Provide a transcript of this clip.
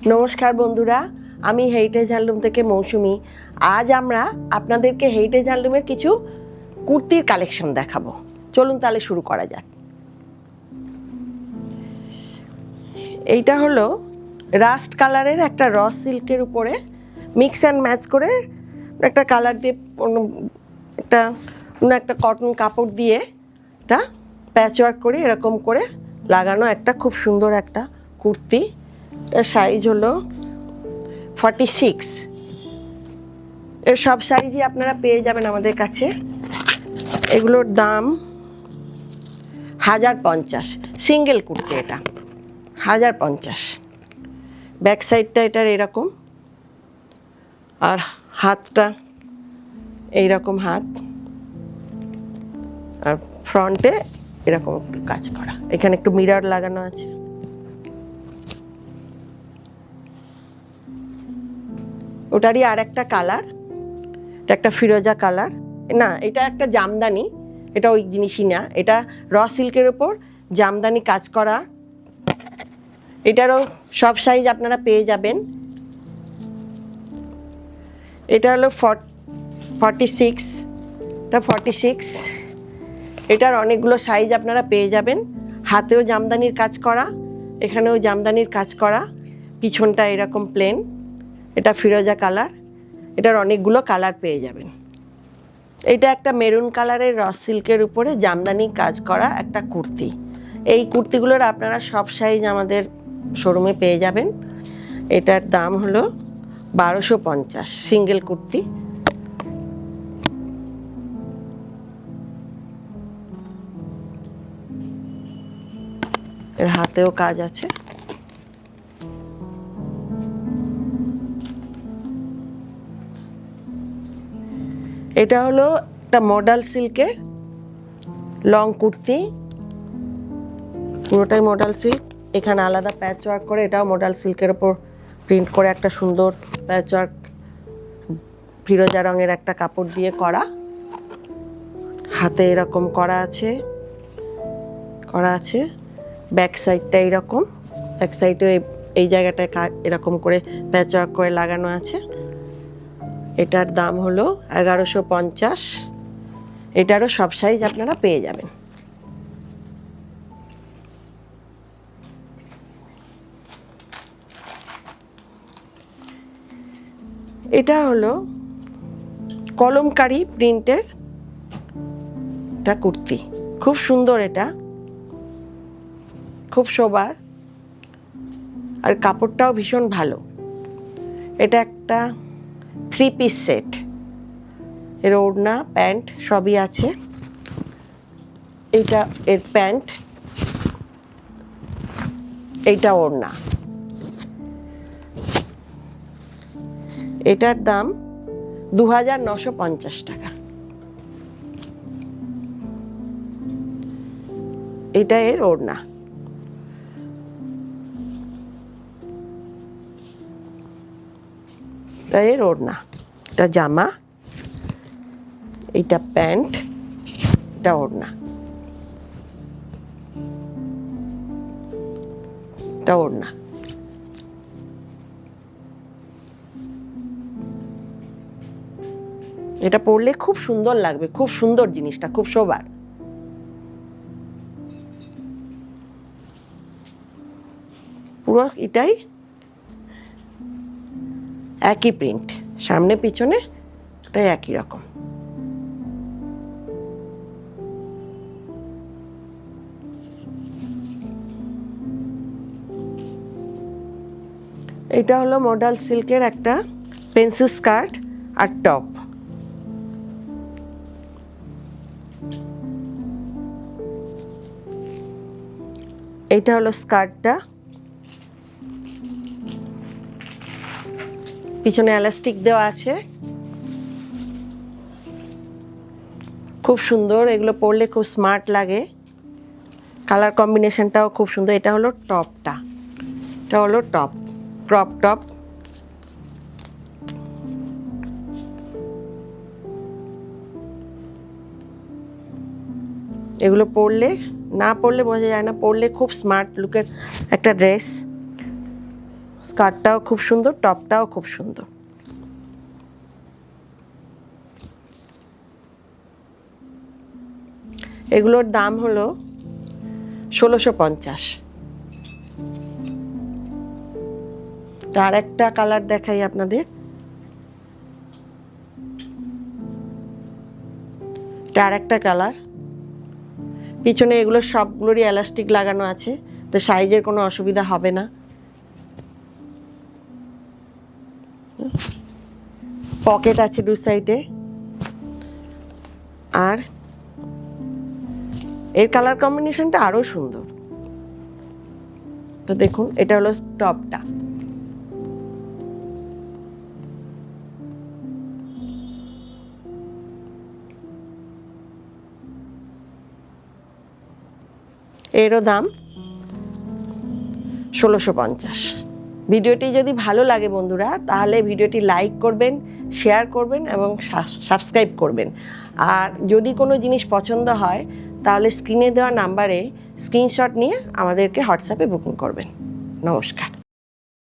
নমস্কার বন্ধুরা, আমি হেরিটেজ হ্যান্ডলুম থেকে মৌসুমি। আজ আমরা আপনাদেরকে হেরিটেজ হ্যান্ডলুমের কিছু কুর্তির কালেকশন দেখাবো। চলুন তাহলে শুরু করা যাক। এইটা হলো রাস্ট কালারের একটা রস সিল্কের উপরে মিক্স অ্যান্ড ম্যাচ করে একটা কালার দিয়ে একটা কটন কাপড় দিয়ে একটা প্যাচওয়ার্ক করে এরকম করে লাগানো একটা খুব সুন্দর একটা কুর্তি। এর সাইজ হলো 46। এর সব সাইজই আপনারা পেয়ে যাবেন আমাদের কাছে। এগুলোর দাম 1050। সিঙ্গেল কুর্তি, এটা 1050। ব্যাক সাইডটা এটার এরকম, আর হাতটা এইরকম হাত, আর ফ্রন্টে এরকম একটু কাজ করা। এখানে একটু মিরর লাগানো আছে। ওটারই আর একটা কালার, এটা একটা ফিরোজা কালার, না এটা একটা জামদানি, এটা ওই জিনিসই না, এটা র সিল্কের ওপর জামদানি কাজ করা। এটারও সব সাইজ আপনারা পেয়ে যাবেন। এটা হলো 46, এটা 46। এটার অনেকগুলো সাইজ আপনারা পেয়ে যাবেন। হাতেও জামদানির কাজ করা, এখানেও জামদানির কাজ করা, পিছনটা এরকম প্লেন। এটা ফিরোজা কালার, এটার অনেকগুলো কালার পেয়ে যাবেন। এটা একটা মেরুন কালারের রস সিল্কের উপরে জামদানি কাজ করা একটা কুর্তি। এই কুর্তিগুলোর আপনারা সব সাইজ আমাদের শোরুমে পেয়ে যাবেন। এটার দাম হলো 1250, সিঙ্গেল কুর্তি। এর হাতেও কাজ আছে। এটা হলো একটা মডাল সিল্কের লং কুর্তি, পুরোটাই মডাল সিল্ক। এখানে আলাদা প্যাচ ওয়ার্ক করে, এটাও মডাল সিল্কের ওপর প্রিন্ট করে একটা সুন্দর প্যাচ ওয়ার্ক ফিরোজা রঙের একটা কাপড় দিয়ে করা। হাতে এরকম করা আছে। ব্যাক সাইডটা এইরকম, ব্যাক সাইডে এই জায়গাটায় এরকম করে প্যাচ ওয়ার্ক করে লাগানো আছে। এটার দাম হলো 1150। এটারও সব সাইজ আপনারা পেয়ে যাবেন। এটা হলো কলমকারি প্রিন্টের একটা কুর্তি, খুব সুন্দর, এটা খুব সোবার, আর কাপড়টাও ভীষণ ভালো। এটা একটা 3 পিস সেট, এর ওড়না প্যান্ট সবই আছে। এইটা এর প্যান্ট, এইটা ওড়না। এটার দাম 2950 টাকা। এটা এর ওড়না। এর ওড়না, এটা জামা, এটা প্যান্ট, এটা ওড়না, এটা ওড়না। এটা পরলে খুব সুন্দর লাগবে, খুব সুন্দর জিনিসটা, খুব সোবার। পুরো এটাই একই প্রিন্ট, সামনে পিছনে এটাই একই রকম। এটা হলো মডাল সিল্কের একটা পেন্সিল স্কার্ট আর টপ। এটা হলো স্কার্টটা, পিছনে এলাস্টিক দেওয়া আছে, খুব সুন্দর। এগুলো পরলে খুব স্মার্ট লাগে, কালার কম্বিনেশনটাও খুব সুন্দর। এটা হলো টপটা, এটা হলো টপ, ক্রপ টপ। এগুলো পরলে, না পরলে বোঝা যায় না, পরলে খুব স্মার্ট লুকের একটা ড্রেস। স্কার্টটাও খুব সুন্দর, টপটাও খুব সুন্দর। এগুলোর দাম হলো 1650। আর একটা কালার দেখাই আপনাদের, আর একটা কালার। পিছনে এগুলো সবগুলোরই এলাস্টিক লাগানো আছে, তো সাইজের কোনো অসুবিধা হবে না। পকেট আছে দু সাইডে। আর এর কালার কম্বিনেশনটা আরো সুন্দর। তো দেখুন, এটা হলো টপটা। এরও দাম 1650। ভিডিওটি যদি ভালো লাগে বন্ধুরা, তাহলে ভিডিওটি লাইক করবেন, শেয়ার করবেন এবং সাবস্ক্রাইব করবেন। আর যদি কোনো জিনিস পছন্দ হয় তাহলে স্ক্রিনে দেওয়া নাম্বারে স্ক্রিনশট নিয়ে আমাদেরকে হোয়াটসঅ্যাপে বুকিং করবেন। নমস্কার।